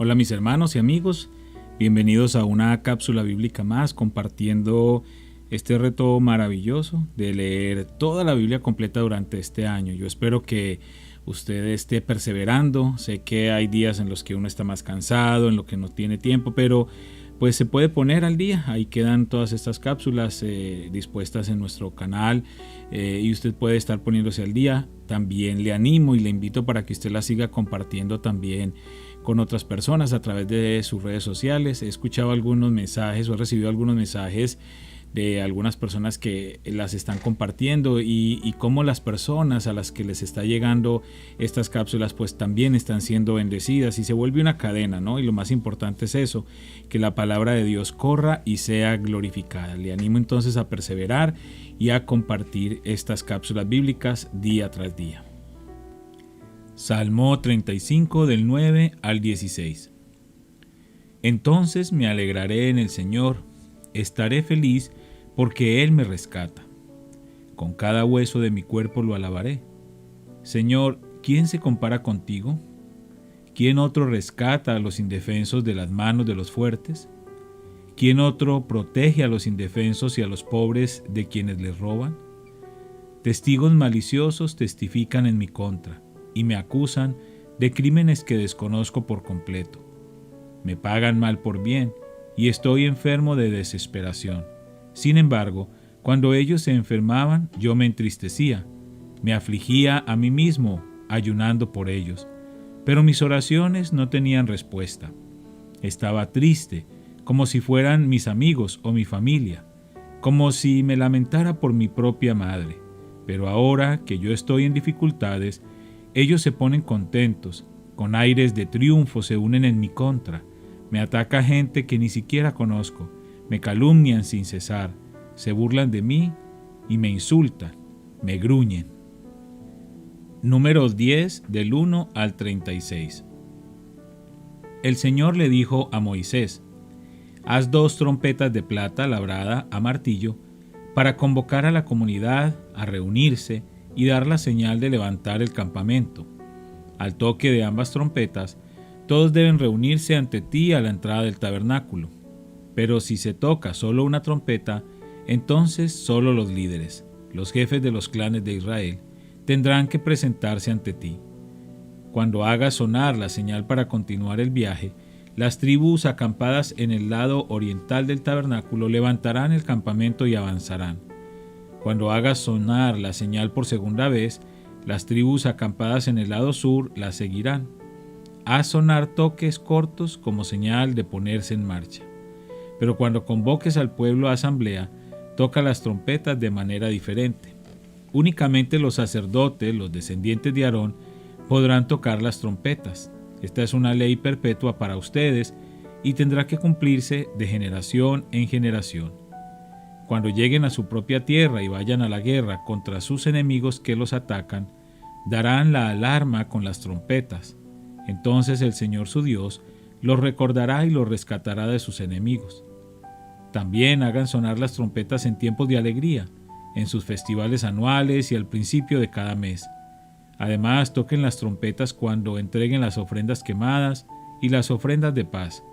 Hola mis hermanos y amigos, bienvenidos a una cápsula bíblica más, compartiendo este reto maravilloso de leer toda la Biblia completa durante este año. Yo espero que usted esté perseverando. Sé que hay días en los que uno está más cansado, en los que no tiene tiempo, pero pues se puede poner al día. Ahí quedan todas estas cápsulas dispuestas en nuestro canal y usted puede estar poniéndose al día. También le animo y le invito para que usted la siga compartiendo también con otras personas a través de sus redes sociales. He escuchado algunos mensajes o he recibido algunos mensajes de algunas personas que las están compartiendo y cómo las personas a las que les está llegando estas cápsulas pues también están siendo bendecidas y se vuelve una cadena, ¿no? Y lo más importante es eso, que la palabra de Dios corra y sea glorificada. Le animo entonces a perseverar y a compartir estas cápsulas bíblicas día tras día. Salmo 35 del 9 al 16. Entonces me alegraré en el Señor, estaré feliz porque Él me rescata. Con cada hueso de mi cuerpo lo alabaré. Señor, ¿quién se compara contigo? ¿Quién otro rescata a los indefensos de las manos de los fuertes? ¿Quién otro protege a los indefensos y a los pobres de quienes les roban? Testigos maliciosos testifican en mi contra y me acusan de crímenes que desconozco por completo. Me pagan mal por bien y estoy enfermo de desesperación. Sin embargo, cuando ellos se enfermaban, yo me entristecía. Me afligía a mí mismo, ayunando por ellos. Pero mis oraciones no tenían respuesta. Estaba triste, como si fueran mis amigos o mi familia, como si me lamentara por mi propia madre. Pero ahora que yo estoy en dificultades, ellos se ponen contentos, con aires de triunfo se unen en mi contra. Me ataca gente que ni siquiera conozco, me calumnian sin cesar, se burlan de mí y me insultan, me gruñen. Números 10 del 1 al 36. El Señor le dijo a Moisés: haz 2 trompetas de plata labrada a martillo para convocar a la comunidad a reunirse y dar la señal de levantar el campamento. Al toque de ambas trompetas, todos deben reunirse ante ti a la entrada del tabernáculo. Pero si se toca solo una trompeta, entonces solo los líderes, los jefes de los clanes de Israel, tendrán que presentarse ante ti. Cuando hagas sonar la señal para continuar el viaje, las tribus acampadas en el lado oriental del tabernáculo levantarán el campamento y avanzarán. Cuando hagas sonar la señal por segunda vez, las tribus acampadas en el lado sur la seguirán. Haz sonar toques cortos como señal de ponerse en marcha. Pero cuando convoques al pueblo a asamblea, toca las trompetas de manera diferente. Únicamente los sacerdotes, los descendientes de Aarón, podrán tocar las trompetas. Esta es una ley perpetua para ustedes y tendrá que cumplirse de generación en generación. Cuando lleguen a su propia tierra y vayan a la guerra contra sus enemigos que los atacan, darán la alarma con las trompetas. Entonces el Señor su Dios los recordará y los rescatará de sus enemigos. También hagan sonar las trompetas en tiempos de alegría, en sus festivales anuales y al principio de cada mes. Además, toquen las trompetas cuando entreguen las ofrendas quemadas y las ofrendas de paz.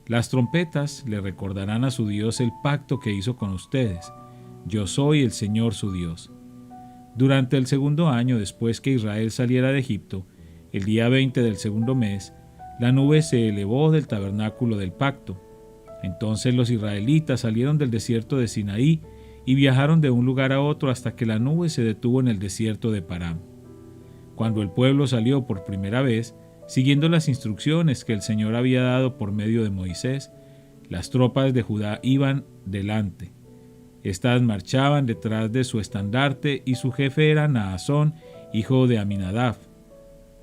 Las trompetas le recordarán a su Dios el pacto que hizo con ustedes. Yo soy el Señor su Dios. Durante el 2.º año después que Israel saliera de Egipto, el día 20 del 2.º mes, la nube se elevó del tabernáculo del pacto. Entonces los israelitas salieron del desierto de Sinaí y viajaron de un lugar a otro hasta que la nube se detuvo en el desierto de Parán. Cuando el pueblo salió por primera vez, siguiendo las instrucciones que el Señor había dado por medio de Moisés, las tropas de Judá iban delante. Estas marchaban detrás de su estandarte y su jefe era Naasón, hijo de Aminadab.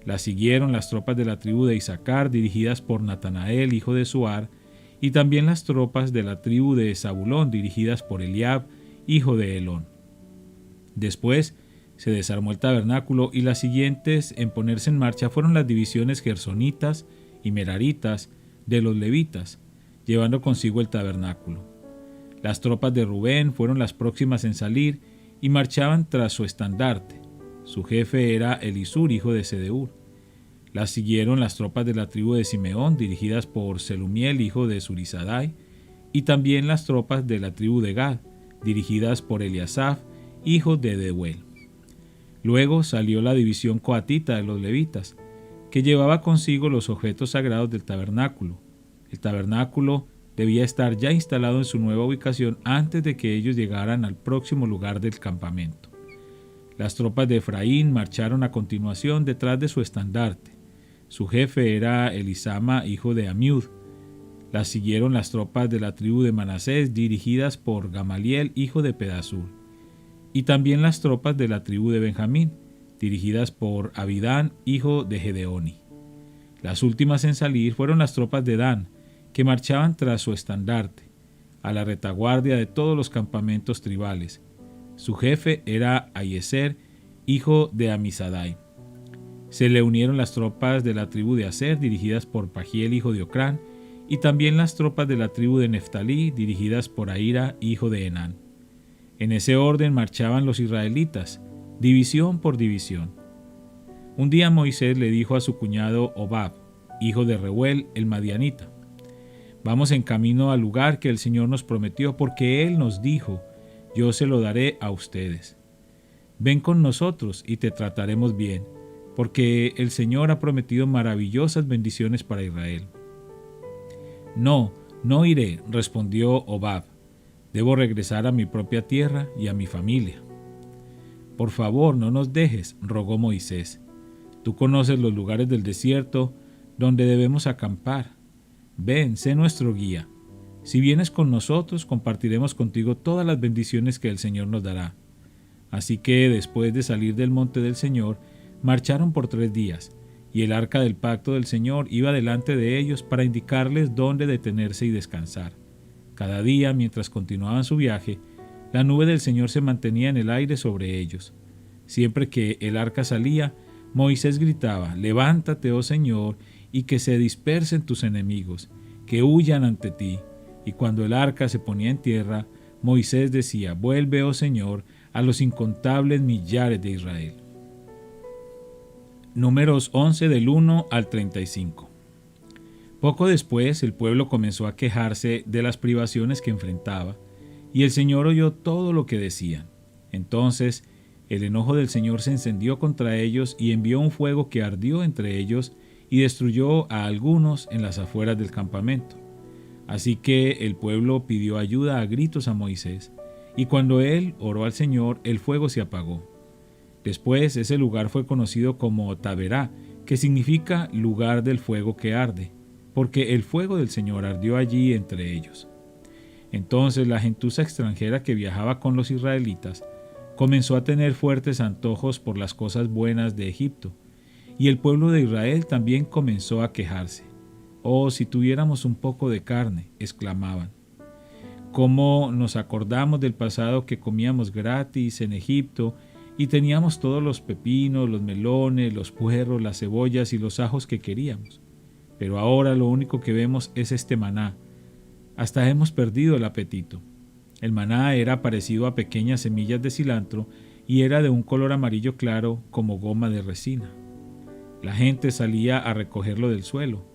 Las siguieron las tropas de la tribu de Isaacar, dirigidas por Natanael, hijo de Suar, y también las tropas de la tribu de Zabulón, dirigidas por Eliab, hijo de Helón. Después se desarmó el tabernáculo y las siguientes en ponerse en marcha fueron las divisiones gersonitas y meraritas de los levitas, llevando consigo el tabernáculo. Las tropas de Rubén fueron las próximas en salir y marchaban tras su estandarte. Su jefe era Elisur, hijo de Sedeur. Las siguieron las tropas de la tribu de Simeón, dirigidas por Selumiel, hijo de Zurisadai, y también las tropas de la tribu de Gad, dirigidas por Eliasaf, hijo de Deuel. Luego salió la división coatita de los levitas, que llevaba consigo los objetos sagrados del tabernáculo. El tabernáculo debía estar ya instalado en su nueva ubicación antes de que ellos llegaran al próximo lugar del campamento. Las tropas de Efraín marcharon a continuación detrás de su estandarte. Su jefe era Elisama, hijo de Amiud. Las siguieron las tropas de la tribu de Manasés, dirigidas por Gamaliel, hijo de Pedasur, y también las tropas de la tribu de Benjamín, dirigidas por Abidán, hijo de Gedeoni. Las últimas en salir fueron las tropas de Dan, que marchaban tras su estandarte, a la retaguardia de todos los campamentos tribales. Su jefe era Ahiezer, hijo de Amisadai. Se le unieron las tropas de la tribu de Aser, dirigidas por Pagiel, hijo de Ocrán, y también las tropas de la tribu de Neftalí, dirigidas por Ahira, hijo de Enán. En ese orden marchaban los israelitas, división por división. Un día Moisés le dijo a su cuñado Hobab, hijo de Reuel, el madianita: «Vamos en camino al lugar que el Señor nos prometió, porque Él nos dijo: yo se lo daré a ustedes. Ven con nosotros y te trataremos bien, porque el Señor ha prometido maravillosas bendiciones para Israel». «No, no iré», respondió Hobab. «Debo regresar a mi propia tierra y a mi familia». «Por favor, no nos dejes», rogó Moisés. «Tú conoces los lugares del desierto donde debemos acampar. Ven, sé nuestro guía. Si vienes con nosotros, compartiremos contigo todas las bendiciones que el Señor nos dará». Así que, después de salir del monte del Señor, marcharon por 3 días, y el arca del pacto del Señor iba delante de ellos para indicarles dónde detenerse y descansar. Cada día, mientras continuaban su viaje, la nube del Señor se mantenía en el aire sobre ellos. Siempre que el arca salía, Moisés gritaba: «Levántate, oh Señor, y que se dispersen tus enemigos, que huyan ante ti». Y cuando el arca se ponía en tierra, Moisés decía: «Vuelve, oh Señor, a los incontables millares de Israel». Números 11 del 1 al 35. Poco después el pueblo comenzó a quejarse de las privaciones que enfrentaba, y el Señor oyó todo lo que decían. Entonces el enojo del Señor se encendió contra ellos y envió un fuego que ardió entre ellos y destruyó a algunos en las afueras del campamento. Así que el pueblo pidió ayuda a gritos a Moisés, y cuando él oró al Señor, el fuego se apagó. Después ese lugar fue conocido como Taberá, que significa lugar del fuego que arde, porque el fuego del Señor ardió allí entre ellos. Entonces la gentuza extranjera que viajaba con los israelitas comenzó a tener fuertes antojos por las cosas buenas de Egipto, y el pueblo de Israel también comenzó a quejarse. «Oh, si tuviéramos un poco de carne», exclamaban. «¿Cómo nos acordamos del pasado que comíamos gratis en Egipto y teníamos todos los pepinos, los melones, los puerros, las cebollas y los ajos que queríamos? Pero ahora lo único que vemos es este maná. Hasta hemos perdido el apetito». El maná era parecido a pequeñas semillas de cilantro y era de un color amarillo claro como goma de resina. La gente salía a recogerlo del suelo.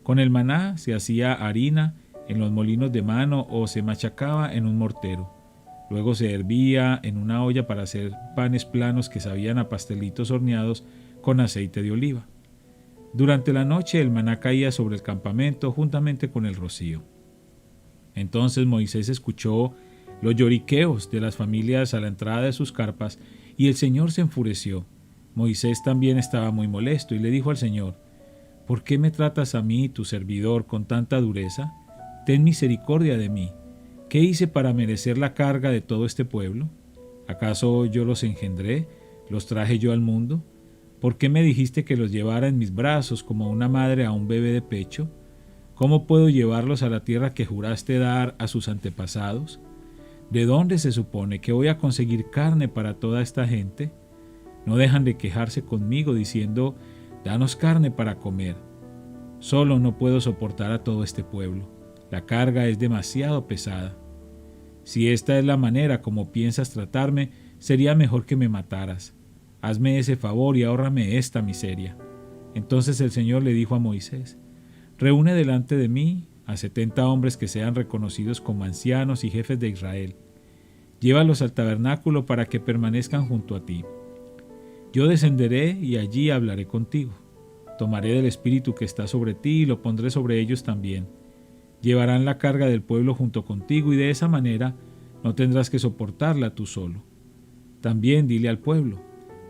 Con el maná se hacía harina en los molinos de mano o se machacaba en un mortero. Luego se hervía en una olla para hacer panes planos que sabían a pastelitos horneados con aceite de oliva. Durante la noche el maná caía sobre el campamento juntamente con el rocío. Entonces Moisés escuchó los lloriqueos de las familias a la entrada de sus carpas y el Señor se enfureció. Moisés también estaba muy molesto y le dijo al Señor: «¿Por qué me tratas a mí, tu servidor, con tanta dureza? Ten misericordia de mí. ¿Qué hice para merecer la carga de todo este pueblo? ¿Acaso yo los engendré? ¿Los traje yo al mundo? ¿Por qué me dijiste que los llevara en mis brazos como una madre a un bebé de pecho? ¿Cómo puedo llevarlos a la tierra que juraste dar a sus antepasados? ¿De dónde se supone que voy a conseguir carne para toda esta gente? No dejan de quejarse conmigo diciendo: danos carne para comer. Solo no puedo soportar a todo este pueblo. La carga es demasiado pesada. Si esta es la manera como piensas tratarme, sería mejor que me mataras. Hazme ese favor y ahórrame esta miseria». Entonces el Señor le dijo a Moisés: reúne delante de mí a 70 hombres que sean reconocidos como ancianos y jefes de Israel. Llévalos al tabernáculo para que permanezcan junto a ti. Yo descenderé y allí hablaré contigo. Tomaré del espíritu que está sobre ti y lo pondré sobre ellos también. Llevarán la carga del pueblo junto contigo y de esa manera no tendrás que soportarla tú solo. También dile al pueblo: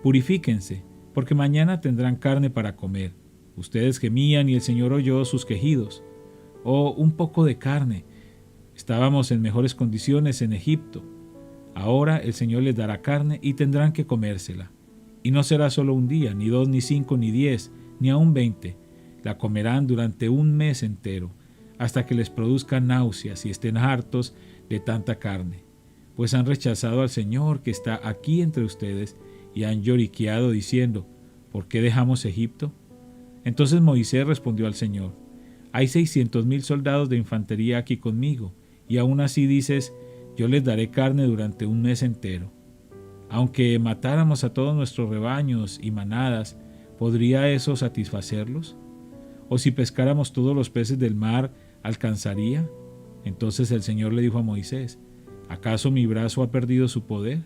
purifíquense, porque mañana tendrán carne para comer. Ustedes gemían y el Señor oyó sus quejidos. Oh, un poco de carne. Estábamos en mejores condiciones en Egipto. Ahora el Señor les dará carne y tendrán que comérsela. Y no será solo un día, ni 2, ni 5, ni 10, ni aún 20. La comerán durante un mes entero, hasta que les produzca náuseas y estén hartos de tanta carne. Pues han rechazado al Señor que está aquí entre ustedes y han lloriqueado diciendo: ¿por qué dejamos Egipto? Entonces Moisés respondió al Señor: hay 600,000 soldados de infantería aquí conmigo, y aún así dices: yo les daré carne durante un mes entero. Aunque matáramos a todos nuestros rebaños y manadas, ¿podría eso satisfacerlos? ¿O si pescáramos todos los peces del mar, alcanzaría? Entonces el Señor le dijo a Moisés: ¿acaso mi brazo ha perdido su poder?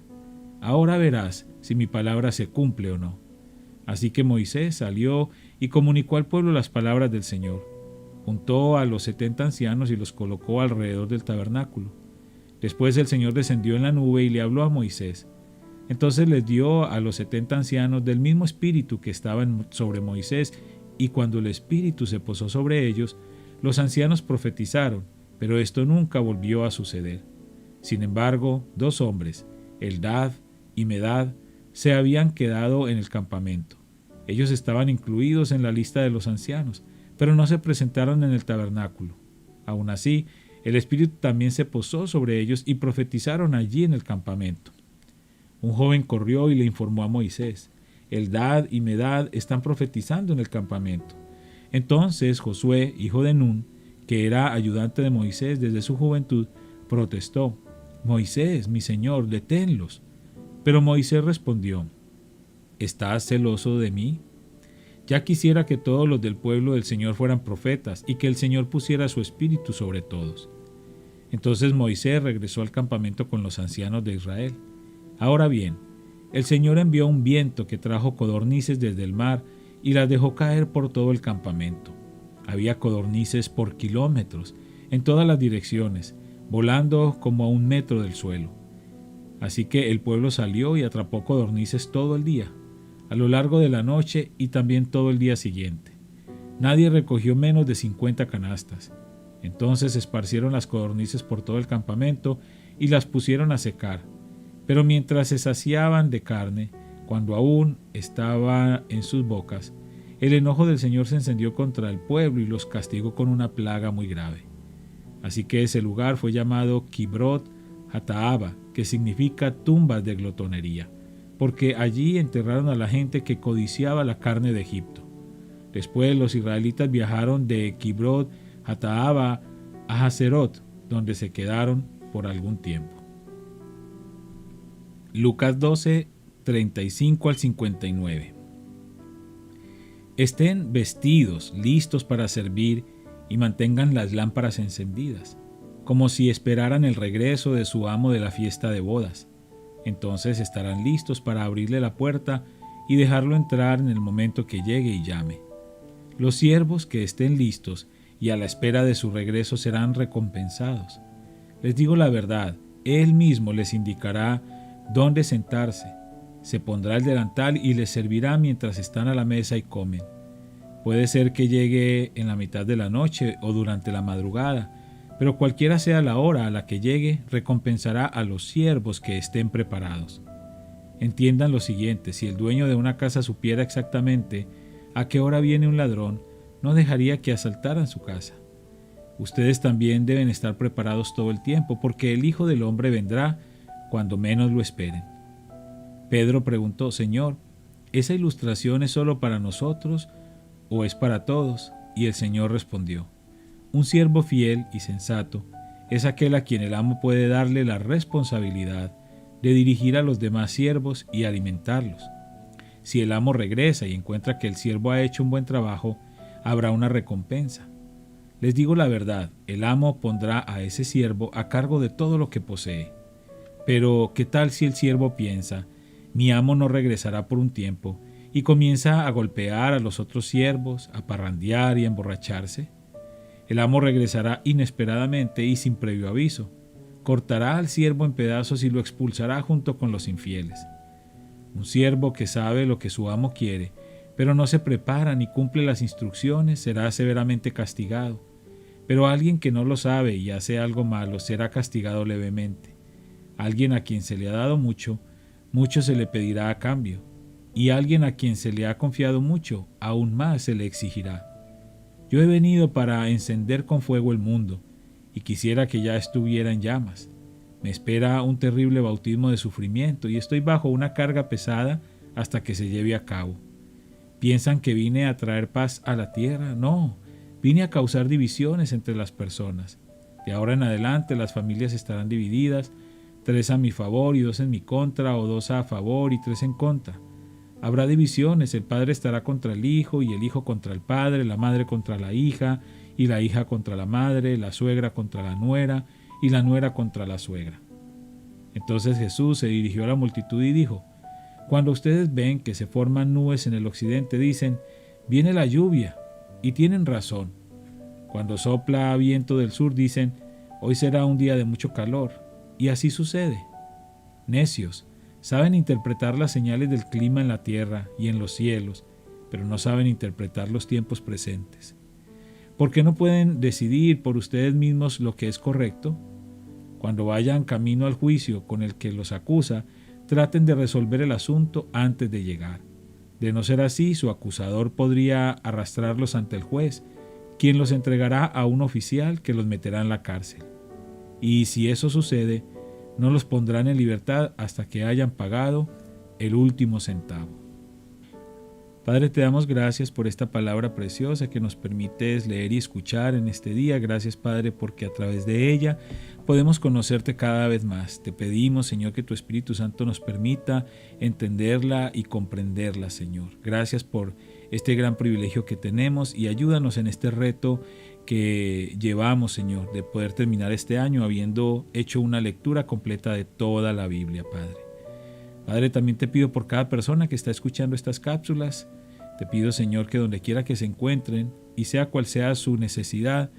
Ahora verás si mi palabra se cumple o no. Así que Moisés salió y comunicó al pueblo las palabras del Señor. Juntó a los 70 ancianos y los colocó alrededor del tabernáculo. Después el Señor descendió en la nube y le habló a Moisés. Entonces les dio a los 70 ancianos del mismo espíritu que estaba sobre Moisés, y cuando el espíritu se posó sobre ellos, los ancianos profetizaron, pero esto nunca volvió a suceder. Sin embargo, 2 hombres, Eldad y Medad, se habían quedado en el campamento. Ellos estaban incluidos en la lista de los ancianos, pero no se presentaron en el tabernáculo. Aún así, el espíritu también se posó sobre ellos y profetizaron allí en el campamento. Un joven corrió y le informó a Moisés: Eldad y Medad están profetizando en el campamento. Entonces Josué, hijo de Nun, que era ayudante de Moisés desde su juventud, protestó: Moisés, mi señor, deténlos. Pero Moisés respondió: ¿estás celoso de mí? Ya quisiera que todos los del pueblo del Señor fueran profetas y que el Señor pusiera su espíritu sobre todos. Entonces Moisés regresó al campamento con los ancianos de Israel. Ahora bien, el Señor envió un viento que trajo codornices desde el mar y las dejó caer por todo el campamento. Había codornices por kilómetros, en todas las direcciones, volando como a 1 metro del suelo. Así que el pueblo salió y atrapó codornices todo el día, a lo largo de la noche y también todo el día siguiente. Nadie recogió menos de 50 canastas. Entonces esparcieron las codornices por todo el campamento y las pusieron a secar. Pero mientras se saciaban de carne, cuando aún estaba en sus bocas, el enojo del Señor se encendió contra el pueblo y los castigó con una plaga muy grave. Así que ese lugar fue llamado Kibrot Hataaba, que significa tumbas de glotonería, porque allí enterraron a la gente que codiciaba la carne de Egipto. Después los israelitas viajaron de Kibrot Hataaba a Haserot, donde se quedaron por algún tiempo. Lucas 12, 35 al 59. Estén vestidos, listos para servir, y mantengan las lámparas encendidas, como si esperaran el regreso de su amo de la fiesta de bodas. Entonces estarán listos para abrirle la puerta y dejarlo entrar en el momento que llegue y llame. Los siervos que estén listos y a la espera de su regreso serán recompensados. Les digo la verdad, él mismo les indicará dónde sentarse. Se pondrá el delantal y les servirá mientras están a la mesa y comen. Puede ser que llegue en la mitad de la noche o durante la madrugada, pero cualquiera sea la hora a la que llegue, recompensará a los siervos que estén preparados. Entiendan lo siguiente: si el dueño de una casa supiera exactamente a qué hora viene un ladrón, no dejaría que asaltaran su casa. Ustedes también deben estar preparados todo el tiempo, porque el Hijo del Hombre vendrá cuando menos lo esperen. Pedro preguntó: Señor, ¿esa ilustración es solo para nosotros o es para todos? Y el Señor respondió: un siervo fiel y sensato es aquel a quien el amo puede darle la responsabilidad de dirigir a los demás siervos y alimentarlos. Si el amo regresa y encuentra que el siervo ha hecho un buen trabajo, habrá una recompensa. Les digo la verdad, el amo pondrá a ese siervo a cargo de todo lo que posee. Pero, ¿qué tal si el siervo piensa, mi amo no regresará por un tiempo, y comienza a golpear a los otros siervos, a parrandear y a emborracharse? El amo regresará inesperadamente y sin previo aviso. Cortará al siervo en pedazos y lo expulsará junto con los infieles. Un siervo que sabe lo que su amo quiere, pero no se prepara ni cumple las instrucciones, será severamente castigado. Pero alguien que no lo sabe y hace algo malo será castigado levemente. Alguien a quien se le ha dado mucho, mucho se le pedirá a cambio. Y alguien a quien se le ha confiado mucho, aún más se le exigirá. Yo he venido para encender con fuego el mundo, y quisiera que ya estuviera en llamas. Me espera un terrible bautismo de sufrimiento y estoy bajo una carga pesada hasta que se lleve a cabo. ¿Piensan que vine a traer paz a la tierra? No, vine a causar divisiones entre las personas. De ahora en adelante las familias estarán divididas, 3 a mi favor y 2 en mi contra, o 2 a favor y 3 en contra. Habrá divisiones, el padre estará contra el hijo y el hijo contra el padre, la madre contra la hija y la hija contra la madre, la suegra contra la nuera y la nuera contra la suegra. Entonces Jesús se dirigió a la multitud y dijo: Cuando ustedes ven que se forman nubes en el occidente, dicen, viene la lluvia, y tienen razón. Cuando sopla viento del sur, dicen, hoy será un día de mucho calor, y así sucede. Necios, saben interpretar las señales del clima en la tierra y en los cielos, pero no saben interpretar los tiempos presentes. ¿Por qué no pueden decidir por ustedes mismos lo que es correcto? Cuando vayan camino al juicio con el que los acusa, traten de resolver el asunto antes de llegar. De no ser así, su acusador podría arrastrarlos ante el juez, quien los entregará a un oficial que los meterá en la cárcel. Y si eso sucede, no los pondrán en libertad hasta que hayan pagado el último centavo. Padre, te damos gracias por esta palabra preciosa que nos permites leer y escuchar en este día. Gracias, Padre, porque a través de ella podemos conocerte cada vez más. Te pedimos, Señor, que tu Espíritu Santo nos permita entenderla y comprenderla, Señor. Gracias por este gran privilegio que tenemos y ayúdanos en este reto que llevamos, Señor, de poder terminar este año habiendo hecho una lectura completa de toda la Biblia, Padre. Padre, también te pido por cada persona que está escuchando estas cápsulas. Te pido, Señor, que donde quiera que se encuentren, y sea cual sea su necesidad,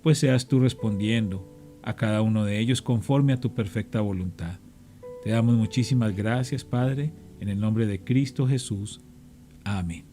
pues seas tú respondiendo a cada uno de ellos conforme a tu perfecta voluntad. Te damos muchísimas gracias, Padre, en el nombre de Cristo Jesús. Amén.